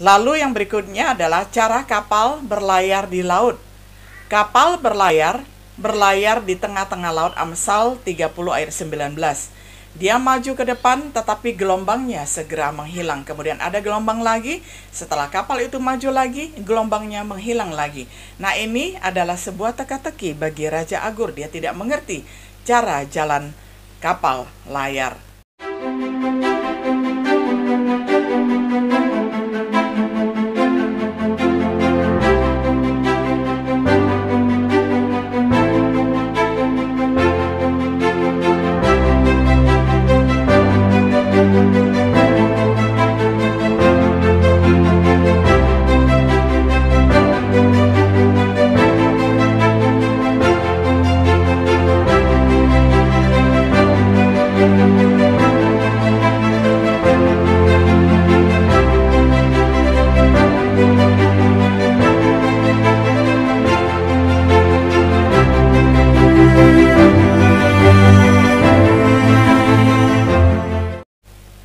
Lalu yang berikutnya adalah cara kapal berlayar di laut. Kapal berlayar di tengah-tengah laut. Amsal 30 ayat 19. Dia maju ke depan tetapi gelombangnya segera menghilang. Kemudian ada gelombang lagi, setelah kapal itu maju lagi, gelombangnya menghilang lagi. Nah, ini adalah sebuah teka-teki bagi Raja Agur. Dia tidak mengerti cara jalan kapal layar.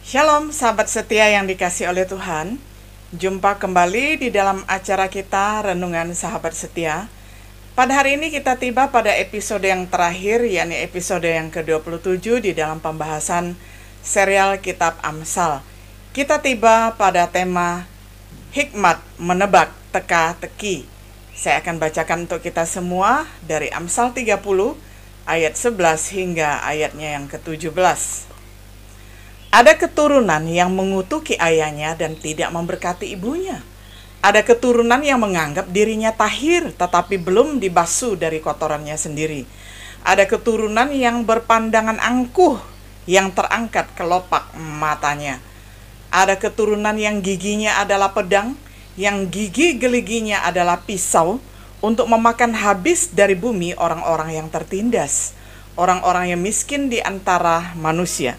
Shalom sahabat setia yang dikasih oleh Tuhan. Jumpa kembali di dalam acara kita Renungan Sahabat Setia. Pada hari ini kita tiba pada episode yang terakhir, yakni episode yang ke-27 di dalam pembahasan serial Kitab Amsal. Kita tiba pada tema hikmat menebak teka-teki. Saya akan bacakan untuk kita semua dari Amsal 30 ayat 11 hingga ayatnya yang ke-17. Ada keturunan yang mengutuki ayahnya dan tidak memberkati ibunya. Ada keturunan yang menganggap dirinya tahir tetapi belum dibasuh dari kotorannya sendiri. Ada keturunan yang berpandangan angkuh yang terangkat kelopak matanya. Ada keturunan yang giginya adalah pedang, yang gigi geliginya adalah pisau untuk memakan habis dari bumi orang-orang yang tertindas, orang-orang yang miskin di antara manusia.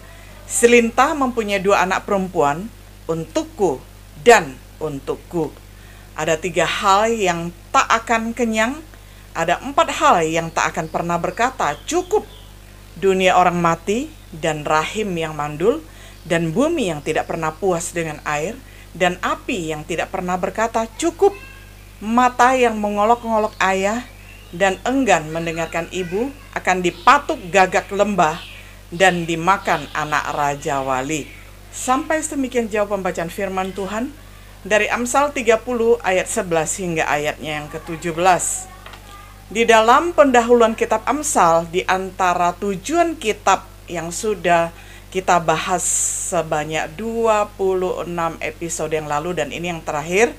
Selintah mempunyai 2 anak perempuan, untukku dan untukku. Ada 3 hal yang tak akan kenyang, ada 4 hal yang tak akan pernah berkata cukup. Dunia orang mati dan rahim yang mandul, dan bumi yang tidak pernah puas dengan air, dan api yang tidak pernah berkata cukup. Mata yang mengolok-ngolok ayah dan enggan mendengarkan ibu akan dipatuk gagak lembah dan dimakan anak raja wali. Sampai sedemikian jauh pembacaan firman Tuhan dari Amsal 30 ayat 11 hingga ayatnya yang ke-17. Di dalam pendahuluan kitab Amsal, di antara tujuan kitab yang sudah kita bahas sebanyak 26 episode yang lalu, dan ini yang terakhir,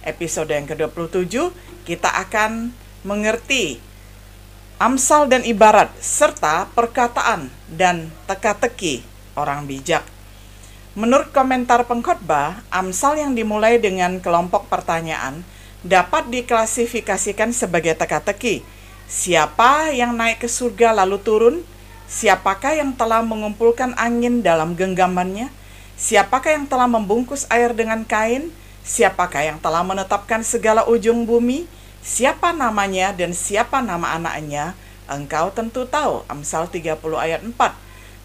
episode yang ke-27, kita akan mengerti Amsal dan ibarat, serta perkataan dan teka-teki orang bijak. Menurut komentar pengkhotbah, Amsal yang dimulai dengan kelompok pertanyaan dapat diklasifikasikan sebagai teka-teki. Siapa yang naik ke surga lalu turun? Siapakah yang telah mengumpulkan angin dalam genggamannya? Siapakah yang telah membungkus air dengan kain? Siapakah yang telah menetapkan segala ujung bumi? Siapa namanya dan siapa nama anaknya? Engkau tentu tahu. Amsal 30 ayat 4.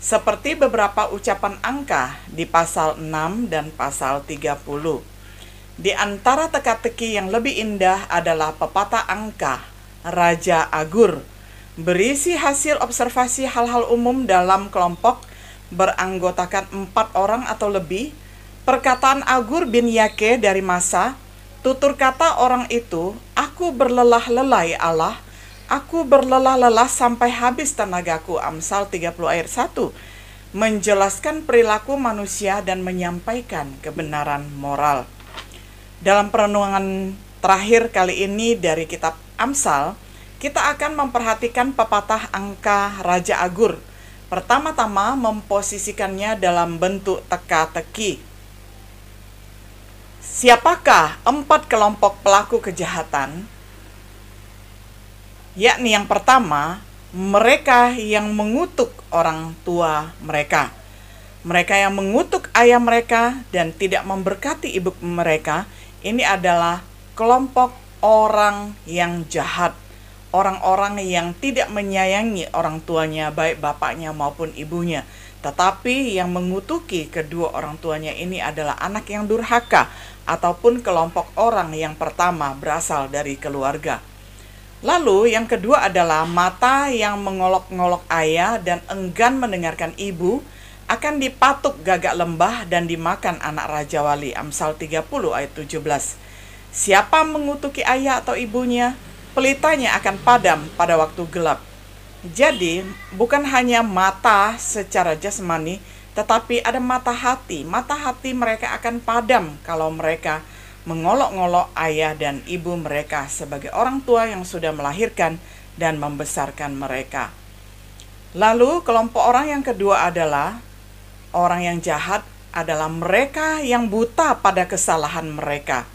Seperti beberapa ucapan angka di pasal 6 dan pasal 30. Di antara teka-teki yang lebih indah adalah pepatah angka Raja Agur, berisi hasil observasi hal-hal umum dalam kelompok beranggotakan 4 orang atau lebih. Perkataan Agur bin Yake dari Masa, tutur kata orang itu, aku berlelah-lelah Allah, aku berlelah-lelah sampai habis tenagaku. Amsal 30 ayat 1, menjelaskan perilaku manusia dan menyampaikan kebenaran moral. Dalam perenungan terakhir kali ini dari kitab Amsal, kita akan memperhatikan pepatah angka Raja Agur. Pertama-tama memposisikannya dalam bentuk teka-teki. Siapakah 4 kelompok pelaku kejahatan? Yakni yang pertama, mereka yang mengutuk orang tua mereka. Mereka yang mengutuk ayah mereka dan tidak memberkati ibu mereka. Ini adalah kelompok orang yang jahat. Orang-orang yang tidak menyayangi orang tuanya, baik bapaknya maupun ibunya. Tetapi yang mengutuki kedua orang tuanya ini adalah anak yang durhaka ataupun kelompok orang yang pertama berasal dari keluarga. Lalu yang kedua adalah mata yang mengolok-ngolok ayah dan enggan mendengarkan ibu akan dipatuk gagak lembah dan dimakan anak Raja Wali. Amsal 30 ayat 17. Siapa mengutuki ayah atau ibunya, pelitanya akan padam pada waktu gelap. Jadi, bukan hanya mata secara jasmani, tetapi ada mata hati. Mata hati mereka akan padam kalau mereka mengolok-ngolok ayah dan ibu mereka sebagai orang tua yang sudah melahirkan dan membesarkan mereka. Lalu, kelompok orang yang kedua adalah orang yang jahat adalah mereka yang buta pada kesalahan mereka.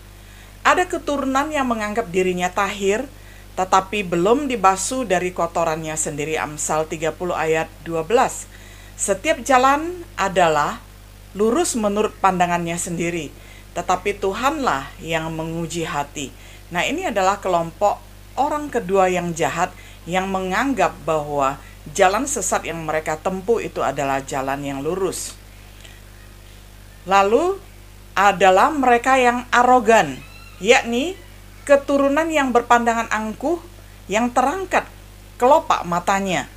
Ada keturunan yang menganggap dirinya tahir, tetapi belum dibasuh dari kotorannya sendiri. Amsal 30 ayat 12. Setiap jalan adalah lurus menurut pandangannya sendiri, tetapi Tuhanlah yang menguji hati. Nah, ini adalah kelompok orang kedua yang jahat yang menganggap bahwa jalan sesat yang mereka tempuh itu adalah jalan yang lurus. Lalu adalah mereka yang arogan, yakni keturunan yang berpandangan angkuh, yang terangkat kelopak matanya.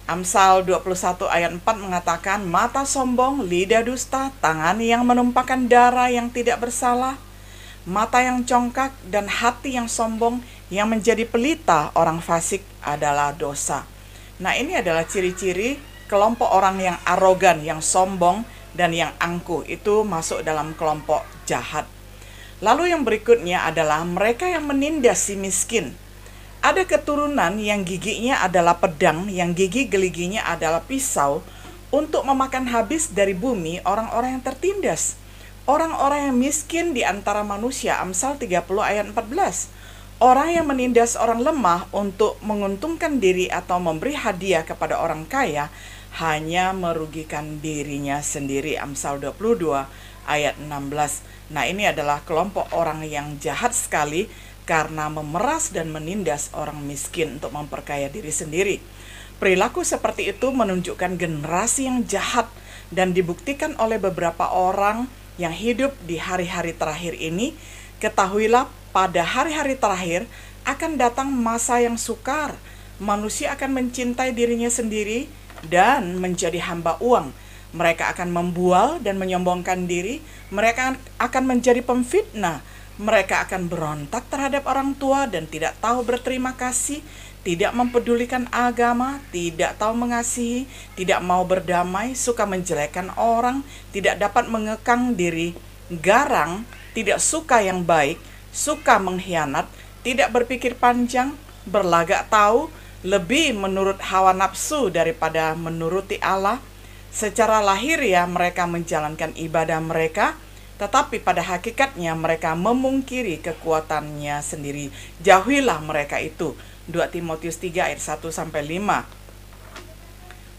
Amsal 21 ayat 4 mengatakan, mata sombong, lidah dusta, tangan yang menumpahkan darah yang tidak bersalah, mata yang congkak dan hati yang sombong yang menjadi pelita orang fasik adalah dosa. Nah, ini adalah ciri-ciri kelompok orang yang arogan, yang sombong, dan yang angkuh. Itu masuk dalam kelompok jahat. Lalu yang berikutnya adalah mereka yang menindas si miskin. Ada keturunan yang giginya adalah pedang, yang gigi geliginya adalah pisau, untuk memakan habis dari bumi orang-orang yang tertindas. Orang-orang yang miskin di antara manusia. Amsal 30 ayat 14. Orang yang menindas orang lemah untuk menguntungkan diri atau memberi hadiah kepada orang kaya hanya merugikan dirinya sendiri. Amsal 22 ayat 16. Nah, ini adalah kelompok orang yang jahat sekali karena memeras dan menindas orang miskin untuk memperkaya diri sendiri. Perilaku seperti itu menunjukkan generasi yang jahat dan dibuktikan oleh beberapa orang yang hidup di hari-hari terakhir ini. Ketahuilah, pada hari-hari terakhir akan datang masa yang sukar. Manusia akan mencintai dirinya sendiri dan menjadi hamba uang. Mereka akan membual dan menyombongkan diri. Mereka akan menjadi pemfitnah. Mereka akan berontak terhadap orang tua dan tidak tahu berterima kasih, tidak mempedulikan agama, tidak tahu mengasihi, tidak mau berdamai, suka menjelekkan orang, tidak dapat mengekang diri, garang, tidak suka yang baik, suka mengkhianat, tidak berpikir panjang, berlagak tahu, lebih menurut hawa nafsu daripada menuruti Allah. Secara lahiriah mereka menjalankan ibadah mereka, tetapi pada hakikatnya mereka memungkiri kekuatannya sendiri. Jauhilah mereka itu. 2 Timotius 3 ayat 1-5.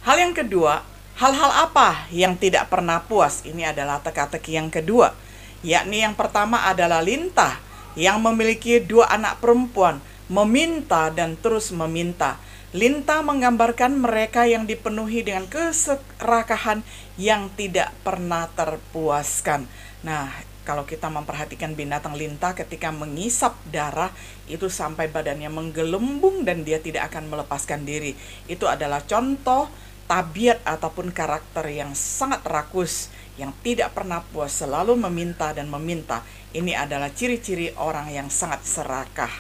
Hal yang kedua, hal-hal apa yang tidak pernah puas? Ini adalah teka-teki yang kedua. Yakni yang pertama adalah lintah yang memiliki 2 anak perempuan, meminta dan terus meminta. Lintah menggambarkan mereka yang dipenuhi dengan keserakahan yang tidak pernah terpuaskan. Nah, kalau kita memperhatikan binatang lintah ketika mengisap darah, itu sampai badannya menggelembung dan dia tidak akan melepaskan diri. Itu adalah contoh tabiat ataupun karakter yang sangat rakus, yang tidak pernah puas, selalu meminta dan meminta. Ini adalah ciri-ciri orang yang sangat serakah.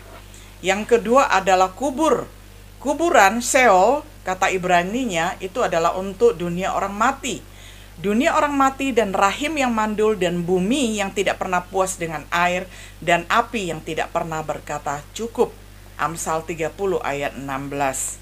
Yang kedua adalah kubur. Kuburan, Sheol, kata Ibraninya, itu adalah untuk dunia orang mati. Dunia orang mati dan rahim yang mandul dan bumi yang tidak pernah puas dengan air dan api yang tidak pernah berkata cukup. Amsal 30 ayat 16.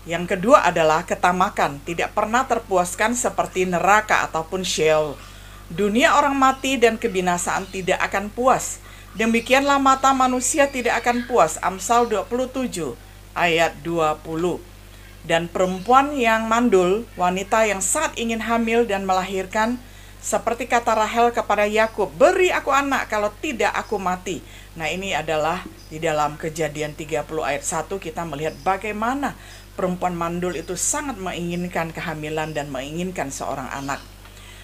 Yang kedua adalah ketamakan, tidak pernah terpuaskan seperti neraka ataupun Sheol. Dunia orang mati dan kebinasaan tidak akan puas. Demikianlah mata manusia tidak akan puas. Amsal 27 ayat 20. Dan perempuan yang mandul, wanita yang sangat ingin hamil dan melahirkan, seperti kata Rahel kepada Yakub, beri aku anak, kalau tidak aku mati. Nah, ini adalah di dalam Kejadian 30 ayat 1 kita melihat bagaimana perempuan mandul itu sangat menginginkan kehamilan dan menginginkan seorang anak.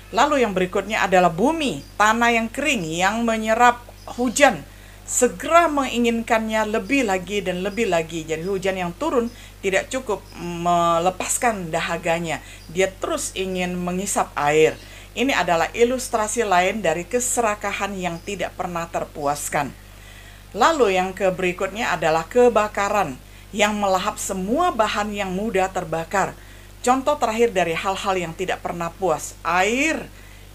Lalu yang berikutnya adalah bumi, tanah yang kering yang menyerap hujan, segera menginginkannya lebih lagi dan lebih lagi. Jadi hujan yang turun tidak cukup melepaskan dahaganya, dia terus ingin mengisap air. Ini adalah ilustrasi lain dari keserakahan yang tidak pernah terpuaskan. Lalu yang berikutnya adalah kebakaran yang melahap semua bahan yang mudah terbakar. Contoh terakhir dari hal-hal yang tidak pernah puas, air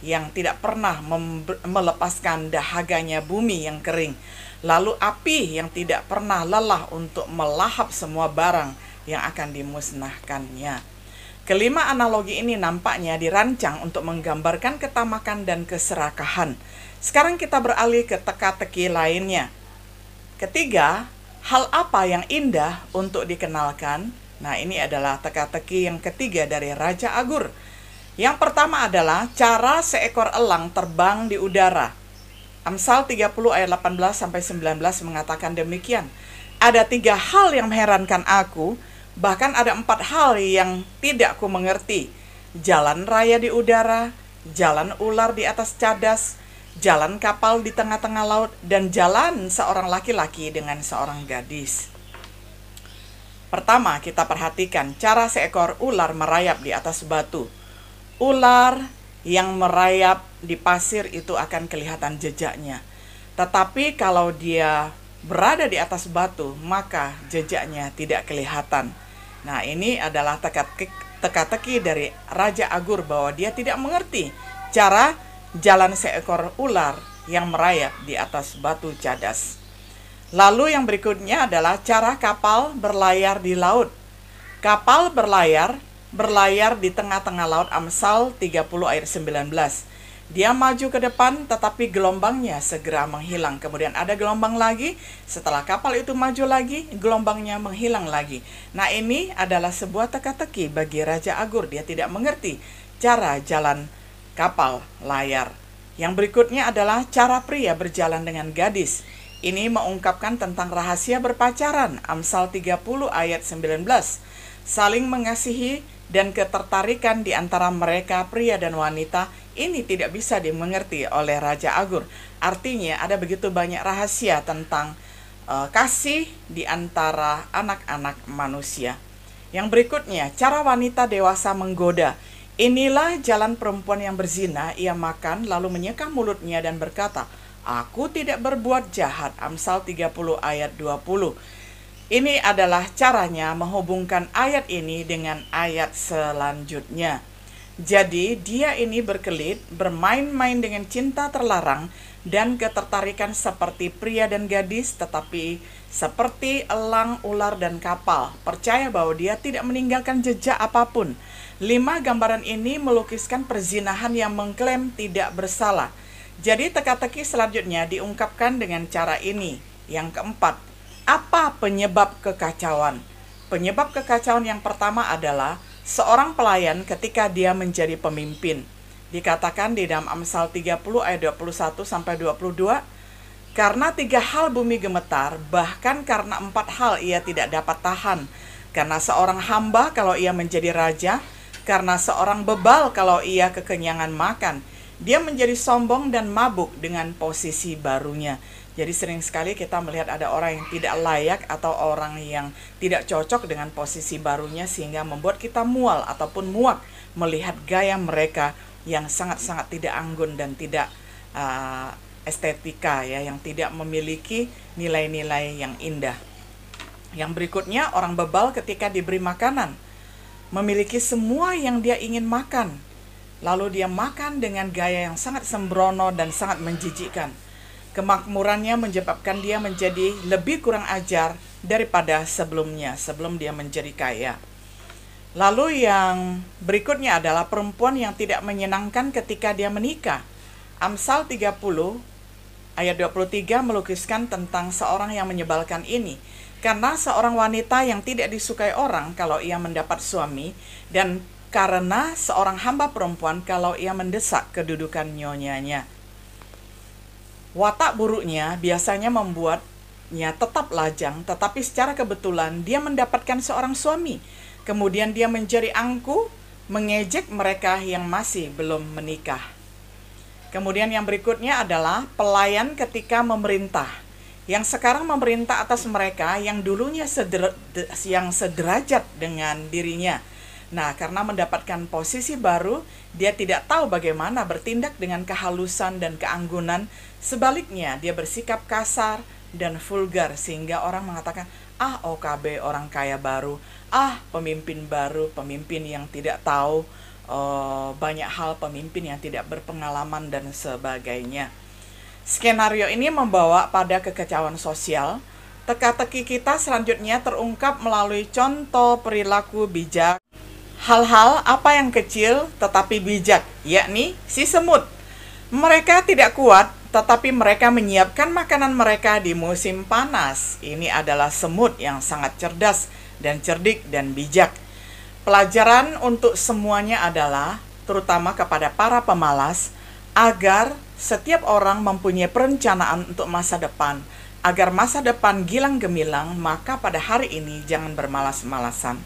yang tidak pernah melepaskan dahaganya bumi yang kering. Lalu api yang tidak pernah lelah untuk melahap semua barang yang akan dimusnahkannya. Kelima analogi ini nampaknya dirancang untuk menggambarkan ketamakan dan keserakahan. Sekarang kita beralih ke teka-teki lainnya. Ketiga, hal apa yang indah untuk dikenalkan? Nah, ini adalah teka-teki yang ketiga dari Raja Agur. Yang pertama adalah cara seekor elang terbang di udara. Amsal 30 ayat 18-19 mengatakan demikian. Ada 3 hal yang mengherankan aku, bahkan ada 4 hal yang tidak ku mengerti. Jalan raya di udara, jalan ular di atas cadas, jalan kapal di tengah-tengah laut, dan jalan seorang laki-laki dengan seorang gadis. Pertama, kita perhatikan cara seekor ular merayap di atas batu. Ular yang merayap di pasir itu akan kelihatan jejaknya. Tetapi kalau dia berada di atas batu, maka jejaknya tidak kelihatan. Nah, ini adalah teka-teki dari Raja Agur bahwa dia tidak mengerti cara jalan seekor ular yang merayap di atas batu cadas. Lalu yang berikutnya adalah cara kapal berlayar di laut. Kapal berlayar di tengah-tengah laut. Amsal 30 ayat 19. Dia maju ke depan tetapi gelombangnya segera menghilang. Kemudian ada gelombang lagi, setelah kapal itu maju lagi, gelombangnya menghilang lagi. Nah, ini adalah sebuah teka-teki bagi Raja Agur. Dia tidak mengerti cara jalan kapal layar. Yang berikutnya adalah cara pria berjalan dengan gadis. Ini mengungkapkan tentang rahasia berpacaran. Amsal 30 ayat 19. Saling mengasihi dan ketertarikan di antara mereka pria dan wanita ini tidak bisa dimengerti oleh Raja Agur. Artinya ada begitu banyak rahasia tentang kasih di antara anak-anak manusia. Yang berikutnya, cara wanita dewasa menggoda. Inilah jalan perempuan yang berzina, ia makan lalu menyeka mulutnya dan berkata, aku tidak berbuat jahat. Amsal 30 ayat 20. Ini adalah caranya menghubungkan ayat ini dengan ayat selanjutnya. Jadi dia ini berkelit, bermain-main dengan cinta terlarang dan ketertarikan seperti pria dan gadis, tetapi seperti elang, ular, dan kapal. Percaya bahwa dia tidak meninggalkan jejak apapun. 5 gambaran ini melukiskan perzinahan yang mengklaim tidak bersalah. Jadi teka-teki selanjutnya diungkapkan dengan cara ini. Yang keempat, apa penyebab kekacauan? Penyebab kekacauan yang pertama adalah seorang pelayan ketika dia menjadi pemimpin. Dikatakan di dalam Amsal 30 ayat 21-22, karena 3 hal bumi gemetar, bahkan karena 4 hal ia tidak dapat tahan. Karena seorang hamba kalau ia menjadi raja, karena seorang bebal kalau ia kekenyangan makan. Dia menjadi sombong dan mabuk dengan posisi barunya. Jadi sering sekali kita melihat ada orang yang tidak layak atau orang yang tidak cocok dengan posisi barunya sehingga membuat kita mual ataupun muak melihat gaya mereka yang sangat-sangat tidak anggun dan tidak estetika ya, yang tidak memiliki nilai-nilai yang indah. Yang berikutnya, orang bebal ketika diberi makanan memiliki semua yang dia ingin makan. Lalu dia makan dengan gaya yang sangat sembrono dan sangat menjijikkan. Kemakmurannya menyebabkan dia menjadi lebih kurang ajar daripada sebelumnya, sebelum dia menjadi kaya. Lalu yang berikutnya adalah perempuan yang tidak menyenangkan ketika dia menikah. Amsal 30 ayat 23 melukiskan tentang seorang yang menyebalkan ini. Karena seorang wanita yang tidak disukai orang kalau ia mendapat suami, dan karena seorang hamba perempuan kalau ia mendesak kedudukan nyonyanya. Watak buruknya biasanya membuatnya tetap lajang, tetapi secara kebetulan dia mendapatkan seorang suami. Kemudian dia menjadi angkuh, mengejek mereka yang masih belum menikah. Kemudian yang berikutnya adalah pelayan ketika memerintah, yang sekarang memerintah atas mereka yang dulunya sederajat dengan dirinya. Nah, karena mendapatkan posisi baru, dia tidak tahu bagaimana bertindak dengan kehalusan dan keanggunan. Sebaliknya, dia bersikap kasar dan vulgar sehingga orang mengatakan, OKB orang kaya baru, pemimpin baru, pemimpin yang tidak tahu banyak hal, pemimpin yang tidak berpengalaman dan sebagainya. Skenario ini membawa pada kekacauan sosial. Teka-teki kita selanjutnya terungkap melalui contoh perilaku bijak. Hal-hal apa yang kecil tetapi bijak, yakni si semut. Mereka tidak kuat, tetapi mereka menyiapkan makanan mereka di musim panas. Ini adalah semut yang sangat cerdas dan cerdik dan bijak. Pelajaran untuk semuanya adalah, terutama kepada para pemalas, agar setiap orang mempunyai perencanaan untuk masa depan. Agar masa depan gilang gemilang, maka pada hari ini jangan bermalas-malasan.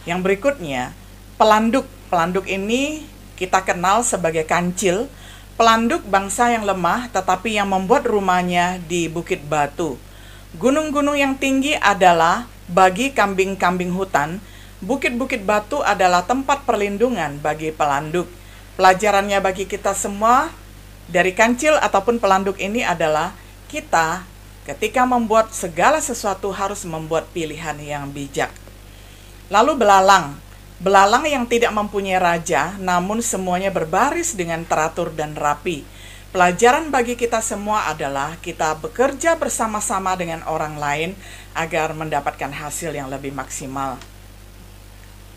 Yang berikutnya, pelanduk. Pelanduk ini kita kenal sebagai kancil. Pelanduk bangsa yang lemah tetapi yang membuat rumahnya di bukit batu. Gunung-gunung yang tinggi adalah bagi kambing-kambing hutan. Bukit-bukit batu adalah tempat perlindungan bagi pelanduk. Pelajarannya bagi kita semua dari kancil ataupun pelanduk ini adalah kita ketika membuat segala sesuatu harus membuat pilihan yang bijak. Lalu belalang. Belalang yang tidak mempunyai raja, namun semuanya berbaris dengan teratur dan rapi. Pelajaran bagi kita semua adalah kita bekerja bersama-sama dengan orang lain agar mendapatkan hasil yang lebih maksimal.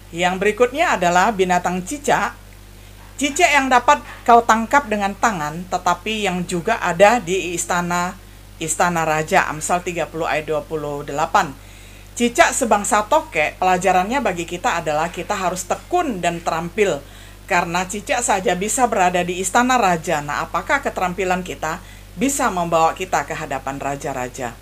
Yang berikutnya adalah binatang cicak. Cicak yang dapat kau tangkap dengan tangan, tetapi yang juga ada di istana raja. Amsal 30 ayat 28. Cicak sebangsa tokek, pelajarannya bagi kita adalah kita harus tekun dan terampil. Karena cicak saja bisa berada di istana raja. Nah, apakah keterampilan kita bisa membawa kita ke hadapan raja-raja?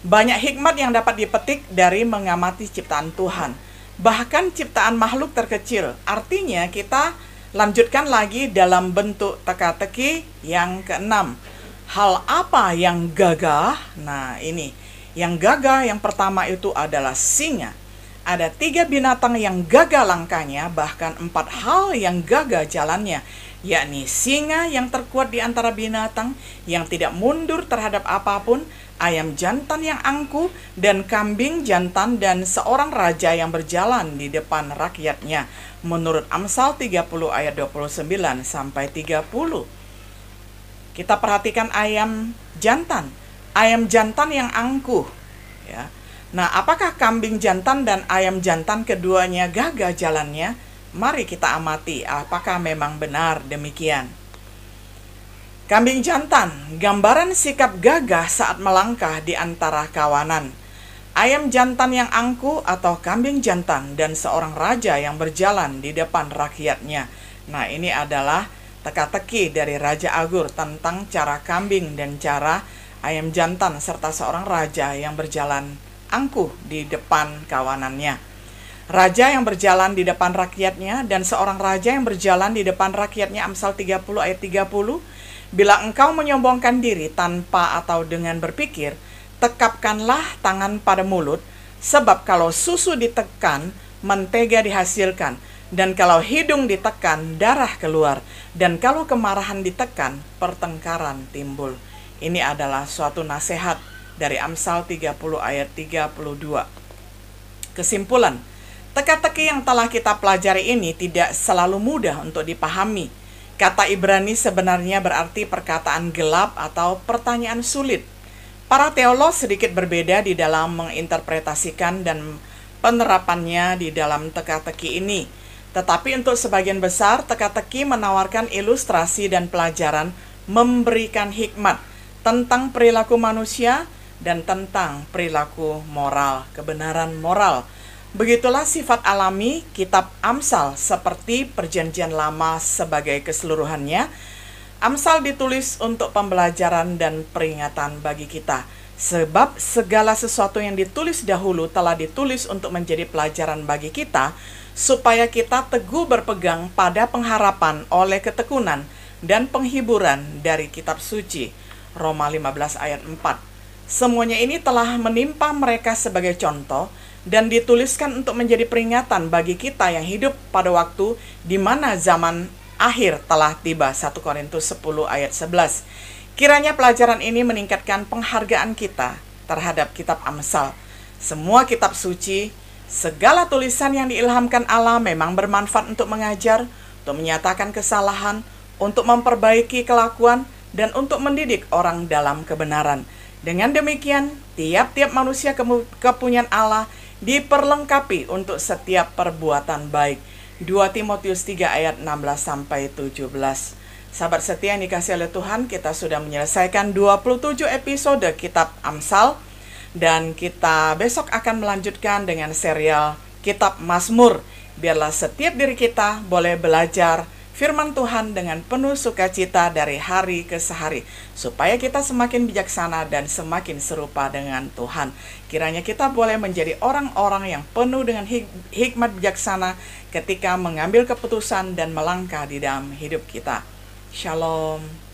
Banyak hikmat yang dapat dipetik dari mengamati ciptaan Tuhan. Bahkan ciptaan makhluk terkecil. Artinya kita lanjutkan lagi dalam bentuk teka-teki yang keenam. Hal apa yang gagah? Nah, ini. Yang gagah yang pertama itu adalah singa. Ada 3 binatang yang gagah langkahnya, bahkan 4 hal yang gagah jalannya, yakni singa yang terkuat di antara binatang, yang tidak mundur terhadap apapun, ayam jantan yang angkuh, dan kambing jantan dan seorang raja yang berjalan di depan rakyatnya. Menurut Amsal 30 ayat 29 sampai 30. Kita perhatikan ayam jantan yang angkuh, ya. Nah, apakah kambing jantan dan ayam jantan keduanya gagah jalannya? Mari kita amati apakah memang benar demikian. Kambing jantan, gambaran sikap gagah saat melangkah di antara kawanan. Ayam jantan yang angkuh atau kambing jantan dan seorang raja yang berjalan di depan rakyatnya. Nah, ini adalah teka-teki dari Raja Agur tentang cara kambing dan cara ayam jantan serta seorang raja yang berjalan angkuh di depan kawanannya. Raja yang berjalan di depan rakyatnya dan seorang raja yang berjalan di depan rakyatnya. Amsal 30 ayat 30. Bila engkau menyombongkan diri tanpa atau dengan berpikir, tekapkanlah tangan pada mulut, sebab kalau susu ditekan, mentega dihasilkan, dan kalau hidung ditekan, darah keluar, dan kalau kemarahan ditekan, pertengkaran timbul. Ini adalah suatu nasihat dari Amsal 30 ayat 32. Kesimpulan, teka-teki yang telah kita pelajari ini tidak selalu mudah untuk dipahami. Kata Ibrani sebenarnya berarti perkataan gelap atau pertanyaan sulit. Para teolog sedikit berbeda di dalam menginterpretasikan dan penerapannya di dalam teka-teki ini. Tetapi untuk sebagian besar, teka-teki menawarkan ilustrasi dan pelajaran, memberikan hikmat tentang perilaku manusia dan tentang perilaku moral, kebenaran moral. Begitulah sifat alami kitab Amsal seperti Perjanjian Lama sebagai keseluruhannya. Amsal ditulis untuk pembelajaran dan peringatan bagi kita. Sebab segala sesuatu yang ditulis dahulu telah ditulis untuk menjadi pelajaran bagi kita, supaya kita teguh berpegang pada pengharapan oleh ketekunan dan penghiburan dari kitab suci. Roma 15 ayat 4. Semuanya ini telah menimpa mereka sebagai contoh dan dituliskan untuk menjadi peringatan bagi kita yang hidup pada waktu di mana zaman akhir telah tiba. 1 Korintus 10 ayat 11. Kiranya pelajaran ini meningkatkan penghargaan kita terhadap kitab Amsal. Semua kitab suci, segala tulisan yang diilhamkan Allah memang bermanfaat untuk mengajar, untuk menyatakan kesalahan, untuk memperbaiki kelakuan, dan untuk mendidik orang dalam kebenaran. Dengan demikian, tiap-tiap manusia kepunyaan Allah diperlengkapi untuk setiap perbuatan baik. 2 Timotius 3 ayat 16-17. Sahabat setia yang dikasihi oleh Tuhan, kita sudah menyelesaikan 27 episode kitab Amsal, dan kita besok akan melanjutkan dengan serial kitab Mazmur. Biarlah setiap diri kita boleh belajar firman Tuhan dengan penuh sukacita dari hari ke hari, supaya kita semakin bijaksana dan semakin serupa dengan Tuhan. Kiranya kita boleh menjadi orang-orang yang penuh dengan hikmat bijaksana ketika mengambil keputusan dan melangkah di dalam hidup kita. Shalom.